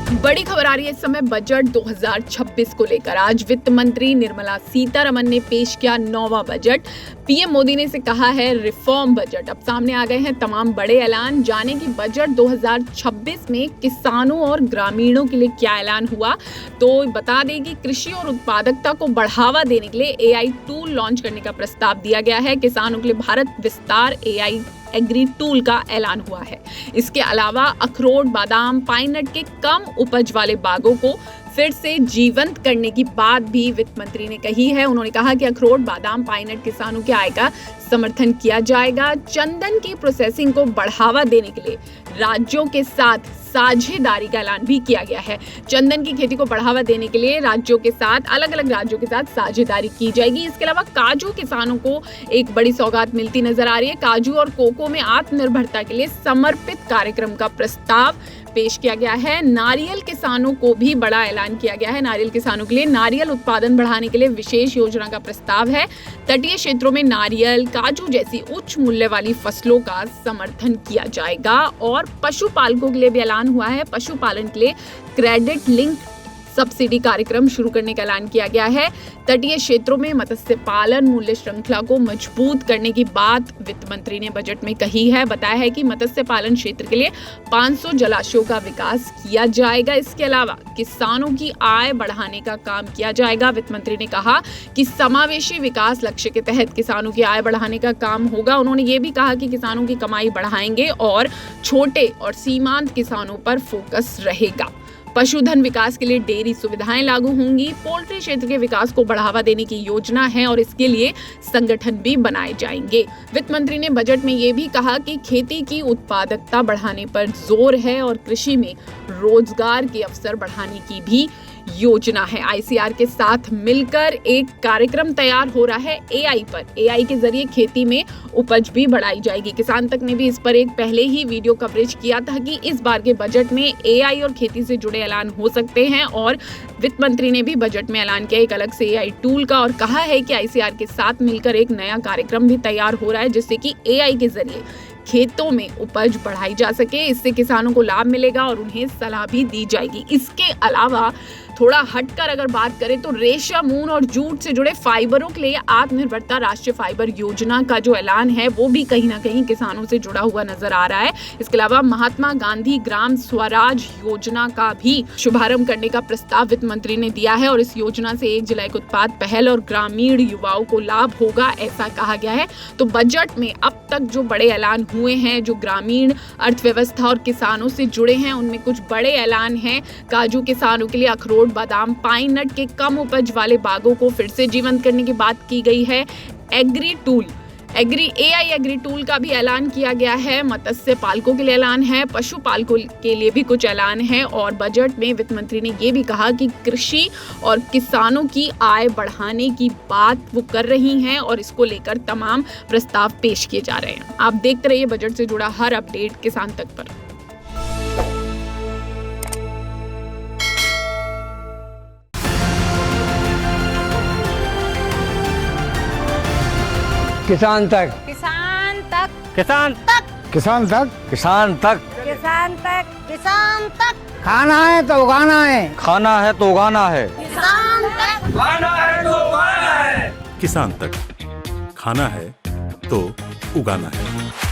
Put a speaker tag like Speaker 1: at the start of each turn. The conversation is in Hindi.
Speaker 1: बड़ी खबर आ रही है इस समय बजट 2026 को लेकर। आज वित्त मंत्री निर्मला सीतारमण ने पेश किया 9वां बजट। पीएम मोदी ने इसे कहा है रिफॉर्म बजट। अब सामने आ गए हैं तमाम बड़े ऐलान। जाने की बजट 2026 में किसानों और ग्रामीणों के लिए क्या ऐलान हुआ, तो बता दें कि कृषि और उत्पादकता को बढ़ावा देने के लिए AI टूल लॉन्च करने का प्रस्ताव दिया गया है। किसानों के लिए भारत विस्तार AI एग्री टूल का ऐलान हुआ है। इसके अलावा अखरोट, बादाम, पाइन नट के कम उपज वाले बागों को फिर से जीवंत करने की बात भी वित्त मंत्री ने कही है। उन्होंने कहा कि अखरोट, बादाम, पाइन नट किसानों की आय का समर्थन किया जाएगा। चंदन की प्रोसेसिंग को बढ़ावा देने के लिए राज्यों के साथ साझेदारी का ऐलान भी किया गया है। चंदन की खेती को बढ़ावा देने के लिए राज्यों के साथ, अलग अलग राज्यों के साथ साझेदारी की जाएगी। इसके अलावा काजू किसानों को एक बड़ी सौगात मिलती नजर आ रही है। काजू और कोको में आत्मनिर्भरता के लिए समर्पित कार्यक्रम का प्रस्ताव पेश किया गया है। नारियल किसानों को भी बड़ा ऐलान किया गया है। नारियल किसानों के लिए नारियल उत्पादन बढ़ाने के लिए विशेष योजना का प्रस्ताव है। तटीय क्षेत्रों में नारियल, काजू जैसी उच्च मूल्य वाली फसलों का समर्थन किया जाएगा। और पशुपालकों के लिए भी ऐलान हुआ है। पशुपालन के लिए क्रेडिट लिंक सब्सिडी कार्यक्रम शुरू करने का ऐलान किया गया है। तटीय क्षेत्रों में मत्स्य पालन मूल्य श्रृंखला को मजबूत करने की बात वित्त मंत्री ने बजट में कही है। बताया है कि मत्स्य पालन क्षेत्र के लिए 500 जलाशयों का विकास किया जाएगा। इसके अलावा किसानों की आय बढ़ाने का काम किया जाएगा। वित्त मंत्री ने कहा कि समावेशी विकास लक्ष्य के तहत किसानों की आय बढ़ाने का काम होगा। उन्होंने ये भी कहा कि किसानों की कमाई बढ़ाएंगे और छोटे और सीमांत किसानों पर फोकस रहेगा। पशुधन विकास के लिए डेयरी सुविधाएं लागू होंगी। पोल्ट्री क्षेत्र के विकास को बढ़ावा देने की योजना है और इसके लिए संगठन भी बनाए जाएंगे। वित्त मंत्री ने बजट में ये भी कहा कि खेती की उत्पादकता बढ़ाने पर जोर है और कृषि में रोजगार के अवसर बढ़ाने की भी योजना है। ICR के साथ मिलकर एक कार्यक्रम तैयार हो रहा है AI पर। AI के जरिए खेती में उपज भी बढ़ाई जाएगी। किसान तक ने भी इस पर एक पहले ही वीडियो कवरेज किया था कि इस बार के बजट में AI और खेती से जुड़े ऐलान हो सकते हैं। और वित्त मंत्री ने भी बजट में ऐलान किया एक अलग से AI टूल का और कहा है कि ICR के साथ मिलकर एक नया कार्यक्रम भी तैयार हो रहा है जिससे कि AI के जरिए खेतों में उपज बढ़ाई जा सके। इससे किसानों को लाभ मिलेगा और उन्हें सलाह भी दी जाएगी। इसके अलावा थोड़ा हटकर अगर बात करें तो रेशम, ऊन और जूट से जुड़े फाइबरों के लिए आत्मनिर्भरता राष्ट्रीय फाइबर योजना का जो ऐलान है वो भी कहीं ना कहीं किसानों से जुड़ा हुआ नजर आ रहा है। इसके अलावा महात्मा गांधी ग्राम स्वराज योजना का भी शुभारंभ करने का प्रस्ताव वित्त मंत्री ने दिया है और इस योजना से 1 जुलाई को उत्पाद पहल और ग्रामीण युवाओं को लाभ होगा, ऐसा कहा गया है। तो बजट में अब तक जो बड़े ऐलान हुए हैं, जो ग्रामीण अर्थव्यवस्था और किसानों से जुड़े हैं, उनमें कुछ बड़े ऐलान हैं। काजू किसानों के लिए अखरोट, बादाम, पाइन नट के कम उपज वाले बागों को फिर से जीवंत करने की बात की गई है। AI एग्री टूल का भी ऐलान किया गया है। मत्स्य पालकों के लिए ऐलान है। पशु पालकों के लिए भी कुछ ऐलान है। और बजट में वित्त मंत्री ने ये भी कहा कि कृषि और किसानों की आय बढ़ाने की बात वो कर रही हैं और इसको लेकर तमाम प्रस्ताव पेश किए जा रहे हैं। आप देखते रहिए बजट से जुड़ा हर अपडेट किसान तक पर।
Speaker 2: किसान तक,
Speaker 3: किसान तक,
Speaker 2: किसान तक, किसान तक, किसान तक,
Speaker 3: किसान तक, किसान तक।
Speaker 2: खाना है तो उगाना है,
Speaker 4: खाना है तो उगाना है,
Speaker 3: किसान तक,
Speaker 2: खाना है तो उगाना है।
Speaker 5: किसान तक, खाना है तो उगाना है।